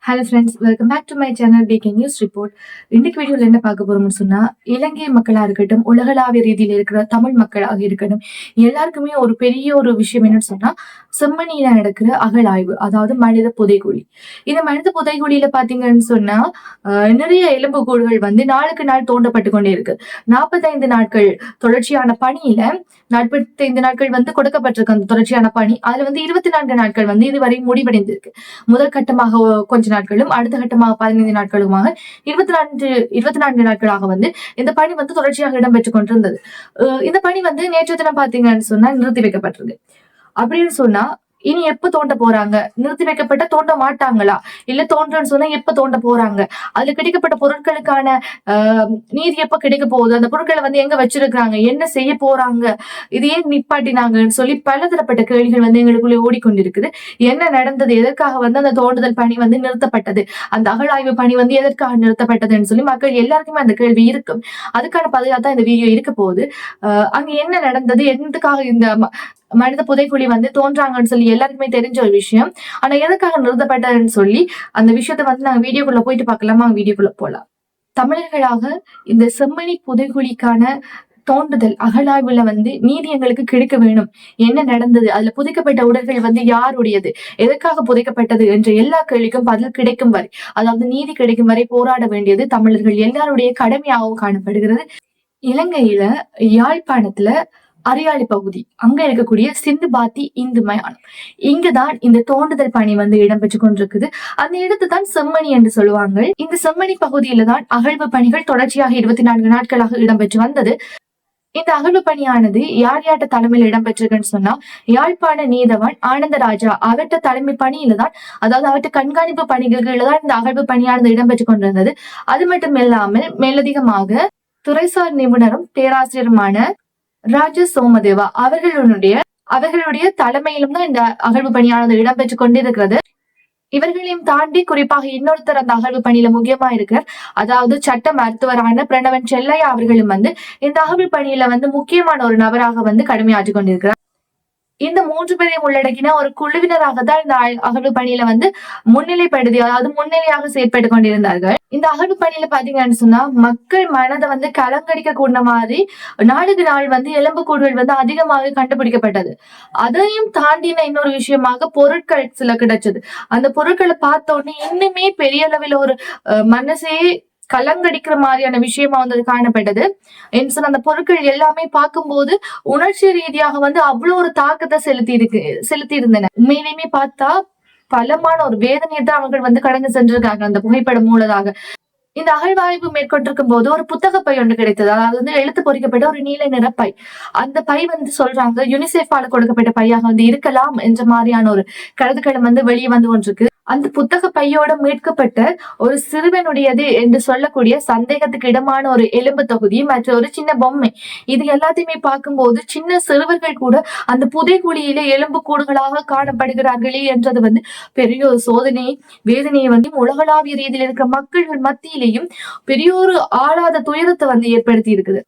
Hello friends, welcome back to my channel PK news report. இன்னைக்கு வீடியோல என்ன பார்க்க போறோம்னு சொன்னா, இலங்கை மக்களா இருக்கட்டும், உலகளாவிய ரீதியில இருக்கிற தமிழ் மக்களாக இருக்கட்டும், எல்லாருக்குமே ஒரு பெரிய ஒரு விஷயம் என்னன்னு சொன்னா, செம்மணியில நடக்கிற அகழாய்வு, அதாவது மனித புதைகுழி. இந்த மனித புதைகுழியில பாத்தீங்கன்னு சொன்னா நிறைய எலும்புக்கூடுகள் வந்து நாளுக்கு நாள் தோண்டப்பட்டு கொண்டே இருக்கு. 45 நாட்கள் தொடர்ச்சியான பணியில 45 நாட்கள் வந்து கொடுக்கப்பட்டிருக்கு அந்த தொடர்ச்சியான பணி. அதுல வந்து 24 நாட்கள் வந்து இதுவரை முடிவடைந்திருக்கு. முதல் கட்டமாக கொஞ்ச நாட்களும், அடுத்த கட்டமாக 15 நாட்களுமாக 24 நாட்களாக வந்து இந்த பணி வந்து தொடர்ச்சியாக இடம்பெற்றுக் கொண்டிருந்தது. இந்த பணி வந்து நேற்று தினம் பாத்தீங்கன்னு சொன்னா நிறுத்தி வைக்கப்பட்டிருக்கு. அப்படின்னு சொன்னா இனி எப்ப தோண்ட போறாங்க? நிறுத்தி வைக்கப்பட்ட தோண்ட மாட்டாங்களா? இல்ல தோன்றன்னு சொன்னா எப்ப தோண்ட போறாங்க? அதுல கிடைக்கப்பட்ட பொருட்களுக்கான நீதி எப்ப கிடைக்க போகுது? அந்த பொருட்களை வந்து எங்க வச்சிருக்காங்க? என்ன செய்ய போறாங்க? இது ஏன் நிப்பாட்டினாங்கன்னு சொல்லி பலதரப்பட்ட கேள்விகள் வந்து எங்களுக்குள்ளே ஓடிக்கொண்டிருக்குது. என்ன நடந்தது? எதற்காக வந்து அந்த தோண்டுதல் பணி வந்து நிறுத்தப்பட்டது? அந்த அகழாய்வு பணி வந்து எதற்காக நிறுத்தப்பட்டதுன்னு சொல்லி மக்கள் எல்லாருக்குமே அந்த கேள்வி இருக்கும். அதுக்கான பதிலா தான் இந்த வீடியோ இருக்க போகுது. அங்க என்ன நடந்தது? எதுக்காக இந்த மனித புதைக்குழி வந்து தோன்றாங்கன்னு சொல்லி எல்லாருக்குமே தெரிஞ்ச ஒரு விஷயம். ஆனா எதுக்காக நிறுத்தப்பட்டதுன்னு சொல்லி அந்த விஷயத்த வந்து நாங்க வீடியோக்குள்ள போயிட்டு பார்க்கலாமா? வீடியோக்குள்ள போலாம். தமிழர்களாக இந்த செம்மணி புதைகுழிக்கான தோண்டுதல் அகழாய்வுல வந்து நீதி எங்களுக்கு கிடைக்க வேணும். என்ன நடந்தது? அதுல புதைக்கப்பட்ட உடல்கள் வந்து யாருடையது? எதற்காக புதைக்கப்பட்டது என்ற எல்லா கேள்விக்கும் பதில் கிடைக்கும் வரை, அதாவது நீதி கிடைக்கும் வரை போராட வேண்டியது தமிழர்கள் எல்லாருடைய கடமையாகவும் காணப்படுகிறது. இலங்கையில யாழ்ப்பாணத்துல அரியாலை பகுதி, அங்க இருக்கக்கூடிய சிந்து பாத்தி இந்து மயானம், இங்கதான் இந்த தோண்டுதல் பணி வந்து இடம்பெற்று கொண்டிருக்குது. அந்த இடத்தை தான் செம்மணி என்று சொல்லுவாங்க. இந்த செம்மணி பகுதியில தான் அகழ்வு பணிகள் தொடர்ச்சியாக 24 நாட்களாக இடம்பெற்று வந்தது. இந்த அகழ்வு பணியானது யார் யார்ட்ட தலைமையில் இடம்பெற்றிருக்குன்னு சொன்னா, யாழ்ப்பாண நீதவான் ஆனந்தராஜா அவர்கிட்ட தலைமை பணியில தான், அதாவது அவர்கிட்ட கண்காணிப்பு பணிகளில் தான் இந்த அகழ்வு பணியானது இடம்பெற்றுக் கொண்டிருந்தது. அது மட்டும் இல்லாமல் மேலதிகமாக துறைசார் நிபுணரும் பேராசிரியருமான ராஜ சோமதேவா அவர்களுடைய தலைமையிலும் தான் இந்த அகழ்வு பணியானது இடம்பெற்றுக் கொண்டிருக்கிறது. இவர்களையும் தாண்டி குறிப்பாக இன்னொருத்தர் அந்த அகழ்வு பணியில முக்கியமா இருக்கிறார். அதாவது சட்ட மருத்துவரான பிரணவன் செல்லையா அவர்களும் வந்து இந்த அகழ்வு பணியில வந்து முக்கியமான ஒரு நபராக வந்து கடமையாற்றிக் கொண்டிருக்கிறார். இந்த 3 பேரையும் உள்ளடக்கின ஒரு குழுவினராக தான் இந்த அகழ்வு பணியில வந்து முன்னிலைப்படுத்தி, அதாவது முன்னிலையாக செயற்பட்டு கொண்டிருந்தார்கள். இந்த அகழ்வு பணியில பாத்தீங்கன்னு சொன்னா மக்கள் மனதை வந்து கலங்கடிக்க கூடின மாதிரி நாளுக்கு நாள் வந்து எலும்புக்கூடுகள் வந்து அதிகமாக கண்டுபிடிக்கப்பட்டது. அதையும் தாண்டின இன்னொரு விஷயமாக பொருட்கள் சில கிடைச்சது. அந்த பொருட்களை பார்த்த உடனே இன்னுமே பெரிய அளவில் ஒரு மனசே கலங்கடிக்கிற மாதிரியான விஷயமா வந்து காணப்பட்டது. அந்த பொருட்கள் எல்லாமே பார்க்கும்போது உணர்ச்சி ரீதியாக வந்து அவ்வளவு ஒரு தாக்கத்தை செலுத்தி இருந்தன. உண்மையிலுமே பார்த்தா பலமான ஒரு வேதனையை தான் அவர்கள் வந்து கடந்து சென்றிருக்காங்க அந்த புகைப்படம் மூலதாக. இந்த அகழ்வாய்வு மேற்கொண்டிருக்கும் போது ஒரு புத்தக பை ஒன்று கிடைத்தது. அதாவது வந்து எழுத்து பொறிக்கப்பட்ட ஒரு நீல நிற பை. அந்த பை வந்து சொல்றாங்க யுனிசெஃபால கொடுக்கப்பட்ட பையாக வந்து இருக்கலாம் என்ற மாதிரியான ஒரு கருத்துக்களும் வந்து வெளியே வந்து கொண்டிருக்கு. அந்த புத்தக பையோட மீட்கப்பட்ட ஒரு சிறுவனுடையது என்று சொல்லக்கூடிய சந்தேகத்துக்கு இடமான ஒரு எலும்பு தொகுதி மற்றும் ஒரு சின்ன பொம்மை, இது எல்லாத்தையுமே பார்க்கும்போது சின்ன சிறுவர்கள் கூட அந்த புதைகுழியிலே எலும்பு கூடுகளாக காணப்படுகிறார்களே என்றது வந்து பெரிய ஒரு சோதனை வேதனையை வந்து உலகளாவிய ரீதியில் இருக்கிற மக்கள் மத்தியிலையும் பெரிய ஒரு ஆளாத துயரத்தை வந்து ஏற்படுத்தி இருக்குது.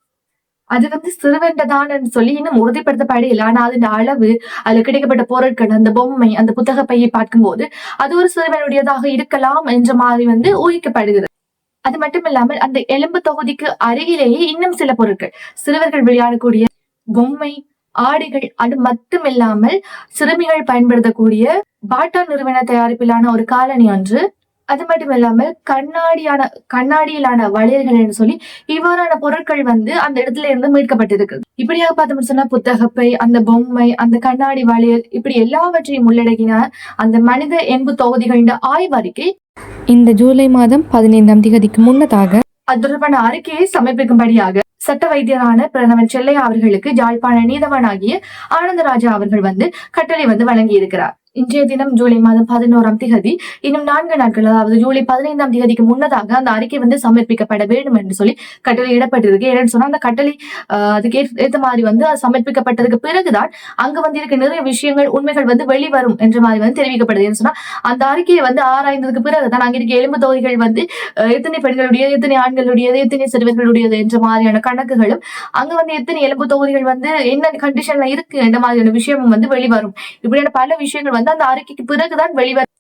அது வந்து சிறுவெண்டதான் சொல்லி இன்னும் உறுதிப்படுத்தப்படையில. ஆனா அதன் அளவு, அதுல கிடைக்கப்பட்ட பொருட்கள், அந்த பொம்மை, அந்த புத்தக பையை பார்க்கும்போது அது ஒரு சிறுவனுடையதாக இருக்கலாம் என்ற மாதிரி வந்து ஊகிக்கப்படுகிறது. அது மட்டும் இல்லாமல் அந்த எலும்பு தொகுதிக்கு அருகிலேயே இன்னும் சில பொருட்கள், சிறுவர்கள் விளையாடக்கூடிய பொம்மை, ஆடைகள், அது மட்டும் இல்லாமல் சிறுமிகள் பயன்படுத்தக்கூடிய பாட்டா நிறுவன தயாரிப்பிலான ஒரு காலணி ஒன்று, அது மட்டும் இல்லாமல் கண்ணாடியிலான வளையல்கள் என்று சொல்லி இவ்வாறான பொருட்கள் வந்து அந்த இடத்துல இருந்து மீட்கப்பட்டிருக்கு. இப்படியாக பார்த்தோம்னு சொன்னா புத்தகப்பை, அந்த பொம்மை, அந்த கண்ணாடி வளையல், இப்படி எல்லாவற்றையும் உள்ளடக்கின அந்த மனித எலும்பு தொகுதிகளின் ஆய்வறிக்கை இந்த ஜூலை மாதம் 15ஆம் தேதிக்கு முன்னதாக அது தொடர்பான அறிக்கையை சமர்ப்பிக்கும்படியாக சட்ட வைத்தியரான பிரணவன் செல்லையா அவர்களுக்கு யாழ்ப்பாண நீதவானாகிய ஆனந்தராஜா அவர்கள் வந்து கட்டளை வந்து வழங்கி இருக்கிறார். இன்றைய தினம் ஜூலை மாதம் 11ஆம் தேதி, இன்னும் 4 நாட்கள், அதாவது ஜூலை 15ஆம் தேதிக்கு முன்னதாக அந்த அறிக்கை வந்து சமர்ப்பிக்கப்பட வேண்டும் என்று சொல்லி கட்டளை இடப்பட்டிருக்கு. ஏன்னு சொன்னா அந்த கட்டளை அதுக்கு ஏற்ற மாதிரி வந்து அது சமர்ப்பிக்கப்பட்டதுக்கு பிறகுதான் அங்க வந்து இருக்க நிறைய விஷயங்கள், உண்மைகள் வந்து வெளிவரும் என்ற மாதிரி வந்து தெரிவிக்கப்படுது. ஏன்னு சொன்னா அந்த அறிக்கையை வந்து ஆராய்ந்ததுக்கு பிறகுதான் அங்க இருக்க எலும்பு தொகைகள் வந்து எத்தனை பெண்களுடையது, எத்தனை ஆண்களுடையது, எத்தனை சிறுவர்களுடையது என்ற மாதிரியான கணக்குகளும், அங்க வந்து எத்தனை எலும்பு தொகுதிகள் வந்து என்ன கண்டிஷன்ல இருக்கு என்ற மாதிரியான விஷயமும் வந்து வெளிவரும். இப்படியான பல விஷயங்கள் வந்து அந்த அறிக்கைக்கு பிறகுதான் வெளிவரும்.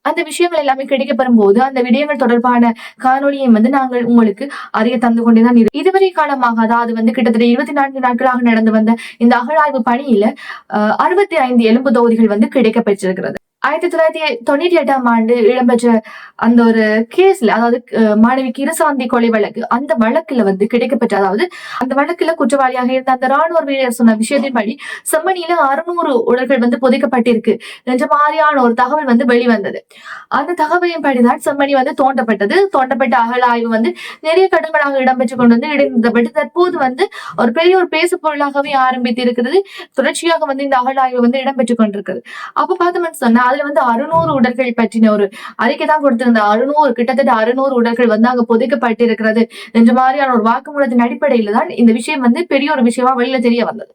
அந்த விஷயங்கள் எல்லாமே கிடைக்கப்பெறும் போது அந்த விடயங்கள் தொடர்பான காணொலியை வந்து நாங்கள் உங்களுக்கு அறிய தந்து கொண்டேதான் இதுவரை காலமாக, அதாவது வந்து கிட்டத்தட்ட 24 நாட்களாக நடந்து வந்த இந்த அகழாய்வு பணியில 65 எலும்பு தொகுதிகள் வந்து கிடைக்க பெற்றிருக்கிறது. 1998ஆம் ஆண்டு இடம்பெற்ற அந்த ஒரு கேஸ்ல, அதாவது மாணவி கிருசாந்தி கொலை வழக்கு, அந்த வழக்குல வந்து கிடைக்கப்பெற்ற, அதாவது அந்த வழக்குல குற்றவாளியாக இருந்த அந்த ராணுவ வீரர் சொன்ன விஷயத்தின்படி செம்மணியில 600 உடல்கள் வந்து புதைக்கப்பட்டிருக்கு என்ற மாதிரியான ஒரு தகவல் வந்து வெளிவந்தது. அந்த தகவலின் படிதான் செம்மணி வந்து தோண்டப்பட்டது. தோண்டப்பட்ட அகழாய்வு வந்து நிறைய கட்டங்களாக இடம்பெற்றுக் கொண்டு வந்து இடைநிறுத்தப்பட்டு தற்போது வந்து ஒரு பெரிய ஒரு பேசு பொருளாகவே ஆரம்பித்து இருக்கிறது. தொடர்ச்சியாக வந்து இந்த அகழாய்வு வந்து இடம்பெற்றுக் கொண்டிருக்கிறது. அப்ப பார்த்தோம்னு சொன்னா அதுல வந்து 600 உடல்கள் பற்றின ஒரு அறிக்கை தான் கொடுத்திருந்த. 600, கிட்டத்தட்ட 600 உடல்கள் வந்து அங்க புதைக்கப்பட்டிருக்கிறது என்ற மாதிரியான ஒரு வாக்குமூலத்தின் அடிப்படையில தான் இந்த விஷயம் வந்து பெரிய ஒரு விஷயமா வெளியில தெரிய வந்தது.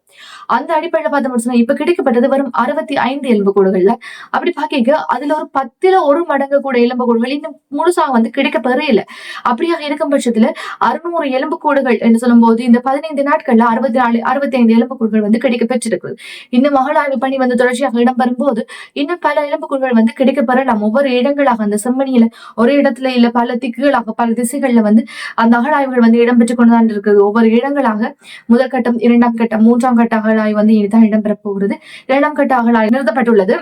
அந்த அடிப்படையில பார்த்தோம்னு சொன்னா இப்ப கிடைக்கப்பட்டது வெறும் 65 எலும்புக்கூடுகள்ல. அப்படி பாக்க அதுல ஒரு 10ல 1 மடங்கு கூட எலும்புக்கூடுகள் இன்னும் முழுசா வந்து கிடைக்க பெறையில. அப்படியாக இருக்கும் பட்சத்துல 600 எலும்புக்கூடுகள் என்று சொல்லும் போது இந்த 15 நாட்கள்ல 65 எலும்புக்கூடுகள் வந்து கிடைக்க பெற்றிருக்கிறது. இன்னும் அகழாய்வு பணி வந்து தொடர்ச்சியாக இடம்பெறும் போது இன்னும் பல எலும்புக்கூடுகள் வந்து கிடைக்க பெறலாம். ஒவ்வொரு இடங்களாக அந்த செம்மணியில ஒரே இடத்துல இல்ல பல திக்குகளாக பல திசைகள்ல வந்து அந்த அகழாய்வுகள் வந்து இடம்பெற்றுக் கொண்டுதான் இருக்குது. ஒவ்வொரு இடங்களாக முதல் கட்டம், 2ஆம் கட்டம், 3ஆம் கட்ட அகழாய்வு வந்து இனிதான் இடம்பெறப் போகிறது. 2ஆம் கட்ட அகழாய்வு நிறுத்தப்பட்டுள்ளது.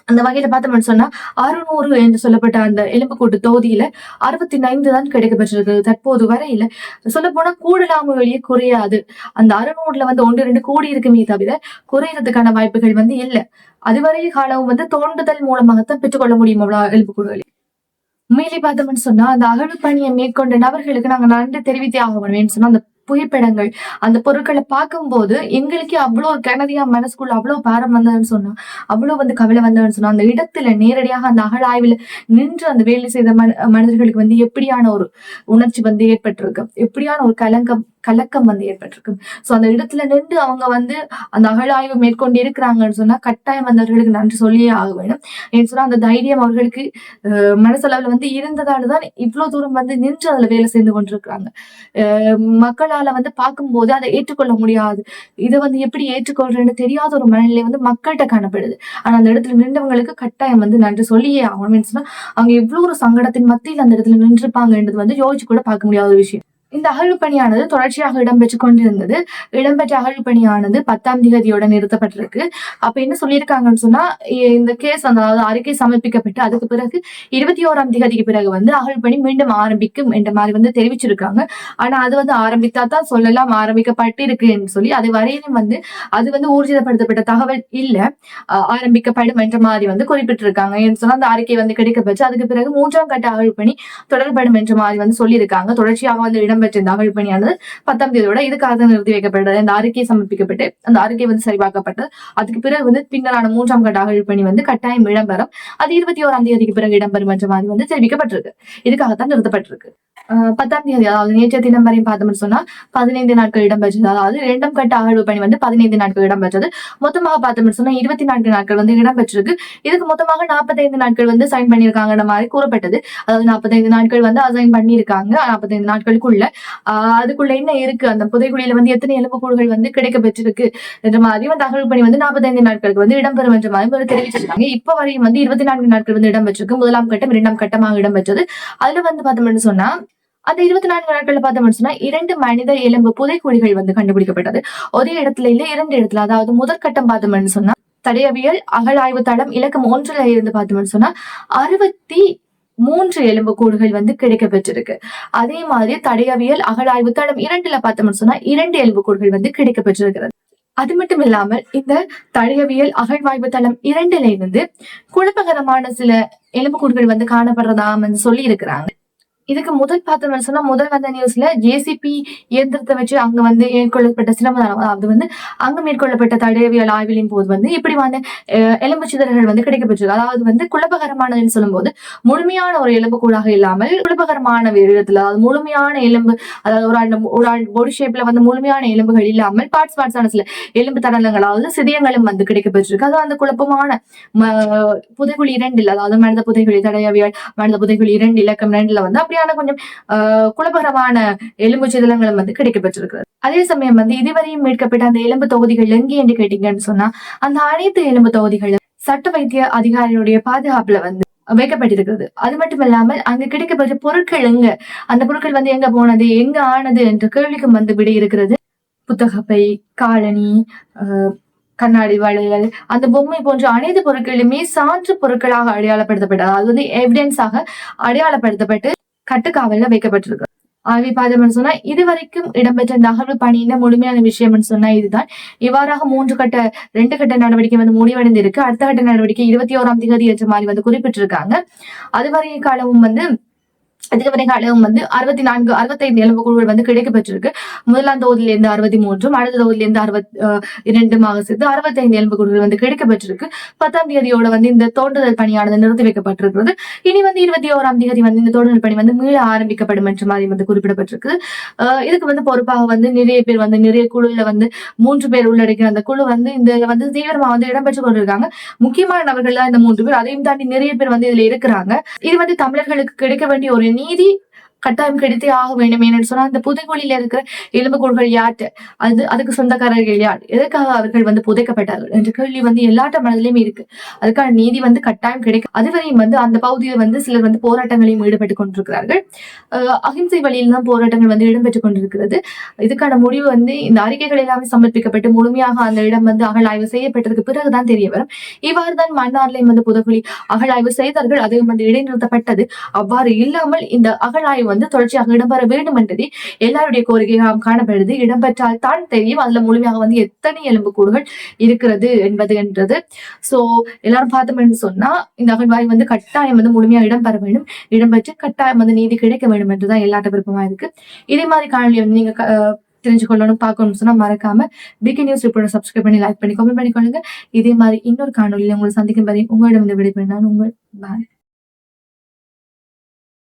அந்த வகையில பார்த்தோம்னு சொன்னா 600 என்று சொல்லப்பட்ட அந்த எலும்புக்கூட்டு தொகுதியில 65 தான் கிடைக்கப்பெற்றிருக்கு தற்போது வரையில. சொல்ல போனா கூடலாம வெளியே குறையாது. அந்த 600ல வந்து 1-2 கூடி இருக்குமே தவிர குறையறதுக்கான வாய்ப்புகள் வந்து இல்ல. அதுவரை காலம் வந்து தோண்டுதல் மூலமாகத்தான் பெற்றுக்கொள்ள முடியும் எலும்புக்கூடுகளை. உண்மையிலே பார்த்தோம்னு சொன்னா அந்த அகழ்வு பணியை மேற்கொண்ட நபர்களுக்கு நாங்க நன்றி தெரிவித்தே ஆக வேணும்னு சொன்னா, அந்த புகைப்படங்கள், அந்த பொருட்களை பார்க்கும்போது எங்களுக்கே அவ்வளவு ஒரு கனதியா மனசுக்குள்ள அவ்வளவு பாரம் வந்ததுன்னு சொன்னா, அவ்வளவு வந்து கவலை வந்ததுன்னு சொன்னா, அந்த இடத்துல நேரடியாக அந்த அகழாய்வுல நின்று அந்த வேலை செய்த மனிதர்களுக்கு வந்து எப்படியான ஒரு உணர்ச்சி வந்து ஏற்பட்டிருக்கு, எப்படியான ஒரு கலக்கம் வந்து ஏற்பட்டிருக்கு. சோ அந்த இடத்துல நின்று அவங்க வந்து அந்த அகழாய்வு மேற்கொண்டு இருக்கிறாங்கன்னு சொன்னா கட்டாயம் வந்தவர்களுக்கு நன்றி சொல்லியே ஆக வேணும். ஏன்னு சொன்னா அந்த தைரியம் அவர்களுக்கு மனசளவுல வந்து இருந்ததாலதான் இவ்வளவு தூரம் வந்து நின்று அதுல வேலை செய்து கொண்டிருக்கிறாங்க. மக்களால வந்து பார்க்கும்போது அதை ஏற்றுக்கொள்ள முடியாது. இதை வந்து எப்படி ஏற்றுக்கொள்றேன்னு தெரியாத ஒரு மனநிலை வந்து மக்கள்கிட்ட காணப்படுது. ஆனா அந்த இடத்துல நின்றவங்களுக்கு கட்டாயம் வந்து நன்றி சொல்லியே ஆகணும்னு சொன்னா அவங்க இவ்வளவு ஒரு சங்கடத்தின் மத்தியில் அந்த இடத்துல நின்றுப்பாங்கன்றது வந்து யோசிச்சு கூட பார்க்க முடியாத ஒரு விஷயம். இந்த அகழ்வு பணியானது தொடர்ச்சியாக இடம்பெற்றுக் கொண்டிருந்தது. இடம்பெற்ற அகழ்வு பணியானது 10ஆம் தேதியோட நிறுத்தப்பட்டிருக்கு. அப்ப என்ன சொல்லியிருக்காங்கன்னு சொன்னா, இந்த கேஸ் அதாவது அறிக்கை சமர்ப்பிக்கப்பட்டு அதுக்கு பிறகு 21ஆம் தேதிக்கு பிறகு வந்து அகழ்வு பணி மீண்டும் ஆரம்பிக்கும் என்ற மாதிரி வந்து தெரிவிச்சிருக்காங்க. ஆனா அது வந்து ஆரம்பித்தா தான் சொல்லலாம் ஆரம்பிக்கப்பட்டிருக்குன்னு சொல்லி, அது வரையிலும் வந்து அது வந்து ஊர்ஜிதப்படுத்தப்பட்ட தகவல் இல்ல. ஆரம்பிக்கப்படும் என்ற மாதிரி வந்து குறிப்பிட்டிருக்காங்க. ஏன்னு சொன்னா அந்த அறிக்கை வந்து கிடைக்கப்பெற்று அதுக்கு பிறகு 3ஆம் கட்ட அகழ்வு பணி தொடரப்படும் என்ற மாதிரி வந்து சொல்லியிருக்காங்க. தொடர்ச்சியாக வந்து இடம்பெற்ற இந்த அகழ்வு பணியானது 10ஆம் தேதியோட இதுக்காக நிறுத்தி வைக்கப்பட்டது. அந்த அறிக்கை சமர்ப்பிக்கப்பட்டு அந்த அறிக்கை வந்து சரிபார்க்கப்பட்டது. அதுக்கு பிறகு வந்து பின்னரான 3ஆம் கட்ட அகழ்வு பணி வந்து கட்டாயம் இடம்பெறும். அது 21ஆம் தேதிக்கு பிறகு இடம்பெறும் என்ற மாதிரி வந்து தெரிவிக்கப்பட்டிருக்கு. இதுக்காகத்தான் நிறுத்தப்பட்டிருக்கு. 10ஆம் தேதி, அதாவது நேற்றைய தினம் வரையும் பார்த்தோம்னு சொன்னா 15 நாட்கள் இடம்பெற்றது. அதாவது 2ஆம் கட்ட அகழ்வு பணி வந்து 15 நாட்கள் இடம்பெற்றது. மொத்தமாக பார்த்தோம்னு சொன்னா 24 நாட்கள் வந்து இடம்பெற்றிருக்கு. இதுக்கு மொத்தமாக 45 நாட்கள் வந்து சைன் பண்ணியிருக்காங்கன்ற மாதிரி கூறப்பட்டது. அதாவது 45 நாட்கள் வந்து அசைன் பண்ணியிருக்காங்க. 45 நாட்களுக்குள்ள அதுக்குள்ள என்ன இருக்கு, அந்த புதைகுழியில வந்து எத்தனை எலும்புக்கூடுகள் வந்து கிடைக்க பெற்றிருக்கு என்ற மாதிரி அந்த அகழ்வு பணி வந்து 45 நாட்களுக்கு வந்து இடம்பெறும் என்ற மாதிரி தெரிவிச்சிருக்காங்க. இப்ப வரையும் வந்து 24 நாட்கள் வந்து இடம்பெற்றிருக்கு. 1ஆம் கட்டம் 2ஆம் கட்டமாக இடம்பெற்றது. அதுல வந்து பார்த்தோம்னு சொன்னா அந்த 24 நாட்கள்ல பார்த்தோம்னு சொன்னா 2 மனித எலும்பு புதைக்குழிகள் வந்து கண்டுபிடிக்கப்பட்டது. ஒரே இடத்துல இல்ல, 2 இடத்துல. அதாவது முதற்கட்டம் பார்த்தோம்னு சொன்னா தடயவியல் அகழாய்வு தளம் இலக்கம் 1ல இருந்து பார்த்தோம்னு சொன்னா 63 எலும்புக்கூடுகள் வந்து கிடைக்க பெற்றிருக்கு. அதே மாதிரி தடயவியல் அகழாய்வு தளம் 2ல பார்த்தோம்னு சொன்னா 2 எலும்புக்கூடுகள் வந்து கிடைக்க பெற்றிருக்கிறது. அது மட்டும் இல்லாமல் இந்த தடயவியல் அகழ்வாய்வு தளம் 2ல இருந்து குழப்பகரமான சில எலும்புக்கூடுகள் வந்து காணப்படுறதா வந்து சொல்லி இருக்கிறாங்க. இதுக்கு முதல் பார்த்தோம்னு சொன்னா முதல் வந்த நியூஸ்ல ஜேசிபி இயந்திரத்தை வச்சு அங்க வந்து மேற்கொள்ளப்பட்ட சிரமதானம், அதாவது வந்து அங்க மேற்கொள்ளப்பட்ட தடயவியல் ஆய்விலின் போது வந்து இப்படி வந்து எலும்பு சிதறல்கள் வந்து கிடைக்கப்பெற்றிருக்கு. அதாவது வந்து குழப்பகரமானதுன்னு சொல்லும் போது முழுமையான ஒரு எலும்பு கூடாக இல்லாமல் குழப்பகரமான விதத்துல, அதாவது முழுமையான எலும்பு, அதாவது ஒரு பாடி ஷேப்ல வந்து முழுமையான எலும்புகள் இல்லாமல் பார்ட்ஸான சில எலும்பு தடலங்கள், அதாவது சிதியங்களும் வந்து கிடைக்கப்பெற்றிருக்கு. அதாவது அந்த குழப்பமான புதைகுழி 2, அதாவது மனித புதைகுழி தடயவியல் மனித புதைகுழி 2 இலக்கம் 2ல வந்து அப்படியான கொஞ்சம் குழப்பகரமான எலும்பு சிதலங்களும் வந்து கிடைக்கப்பெற்றிருக்கிறது. அதே சமயம் வந்து இதுவரையும் மீட்கப்பட்ட அந்த எலும்பு தொகுதிகள் எங்கே என்று கேட்டீங்கன்னு சொன்னா அந்த அனைத்து எலும்பு தொகுதிகள் சட்ட வைத்திய அதிகாரிகளுடைய பாதுகாப்புல வந்து வைக்கப்பட்டிருக்கிறது. அது மட்டும் இல்லாமல் அங்க கிடைக்கப்பெற்ற பொருட்கள் எங்க, அந்த பொருட்கள் வந்து எங்க போனது, எங்க ஆனது என்ற கேள்விக்கும் வந்து விடை இருக்கிறது. புத்தகப்பை, காலணி, கண்ணாடி வளையல், அந்த பொம்மை போன்ற அனைத்து பொருட்களுமே சான்று பொருட்களாக அடையாளப்படுத்தப்பட்டது. அது வந்து எவிடன்ஸாக அடையாளப்படுத்தப்பட்டு கட்டுக்காவல்ல வைக்கப்பட்டிருக்கு. ஆய்வை பார்த்தோம்னு சொன்னா இதுவரைக்கும் இடம்பெற்ற நகர்வு பணியின முழுமையான விஷயம்னு சொன்னா இதுதான். இவ்வாறாக 2 கட்ட நடவடிக்கை வந்து முடிவடைந்திருக்கு. அடுத்த கட்ட நடவடிக்கை 21ஆம் தேதி என்ற மாதிரி வந்து குறிப்பிட்டிருக்காங்க. அதுவரைய காலமும் வந்து இதுவரை காலம் வந்து 65 எலும்புக்கூடுகள் வந்து கிடைக்கப்பட்டிருக்கு. முதலாம் தொகுதியில இருந்து 63, அடுத்த தொகுதியில இருந்து 62 சேர்த்து 65 எலும்புக்கூடுகள் வந்து கிடைக்கப்பட்டிருக்கு. 10ஆம் தேதியோட வந்து இந்த தோண்டுதல் பணியானது நிறுத்தி வைக்கப்பட்டிருக்கிறது. இனி வந்து 21ஆம் தேதி வந்து இந்த தோண்டுதல் பணி வந்து மீள ஆரம்பிக்கப்படும் என்ற மாதிரி வந்து குறிப்பிடப்பட்டிருக்கு. இதுக்கு வந்து பொறுப்பாக வந்து நிறைய பேர் வந்து நிறைய குழுல வந்து 3 பேர் உள்ளடக்கிய அந்த குழு வந்து இந்த வந்து தீவிரமா வந்து இடம்பெற்று கொண்டிருக்காங்க. முக்கியமான நபர்கள் தான் இந்த 3 பேர். அதையும் தாண்டி நிறைய பேர் வந்து இதுல இருக்கிறாங்க. இது வந்து தமிழர்களுக்கு கிடைக்க வேண்டிய ஒரு நீதி கட்டாயம் கிடைத்தே ஆக வேண்டும். ஏன்னு சொன்னா அந்த புதைகுழியில இருக்கிற எலும்புக்கூடுகள் யார்ட்டு, அதுக்கு சொந்தக்காரர்கள் யார், எதற்காக அவர்கள் வந்து புதைக்கப்பட்டார்கள் என்ற கேள்வி வந்து எல்லாட்ட மனதிலுமே இருக்கு. அதுக்கான நீதி வந்து கட்டாயம் கிடைக்கும். அதுவரையும் வந்து அந்த பகுதியில் வந்து சிலர் வந்து போராட்டங்களையும் ஈடுபட்டுக் கொண்டிருக்கிறார்கள். அகிம்சை வழியில் தான் போராட்டங்கள் வந்து இடம்பெற்றுக் கொண்டிருக்கிறது. இதுக்கான முடிவு வந்து இந்த அறிக்கைகள் எல்லாமே சமர்ப்பிக்கப்பட்டு முழுமையாக அந்த இடம் வந்து அகழாய்வு செய்யப்பட்டதுக்கு பிறகுதான் தெரிய வரும். இவ்வாறு தான் மன்னார்லையும் வந்து புதைகுழி அகழாய்வு செய்தார்கள். அது வந்து இடைநிறுத்தப்பட்டது. அவ்வாறு இல்லாமல் இந்த அகழாய்வு வந்து தொடர்ச்சியாக இடம்பெற வேண்டும் என்றது எல்லாருடைய கோரிக்கையாக காணப்படுது. இடம்பெற்றால் தான் தெரியும் அதுல முழுமையாக வந்து எத்தனை எலும்புக்கூடுகள் இருக்கிறது என்றது. சோ எல்லாரும் பார்த்தோம்னு சொன்னா இந்த அகழ்வாய்வு வந்து கட்டாயம் வந்து முழுமையாக இடம்பெற வேண்டும். இடம்பெற்று கட்டாயம் வந்து நீதி கிடைக்க வேண்டும் என்றுதான் எல்லாட்ட விருப்பமா இருக்கு. இதே மாதிரி காணொலி வந்து நீங்க தெரிஞ்சுக்கொள்ளணும் பார்க்கணும்னு சொன்னா மறக்காம பிகே நியூஸ் ரிப்போர்ட்டை சப்ஸ்கிரைப் பண்ணி லைக் பண்ணி கமெண்ட் பண்ணிக்கொள்ளுங்க. இதே மாதிரி இன்னொரு காணொலியில உங்களை சந்திக்கும் வரை உங்களிடம் விடைபெறும் நான் உங்கள் பாய்.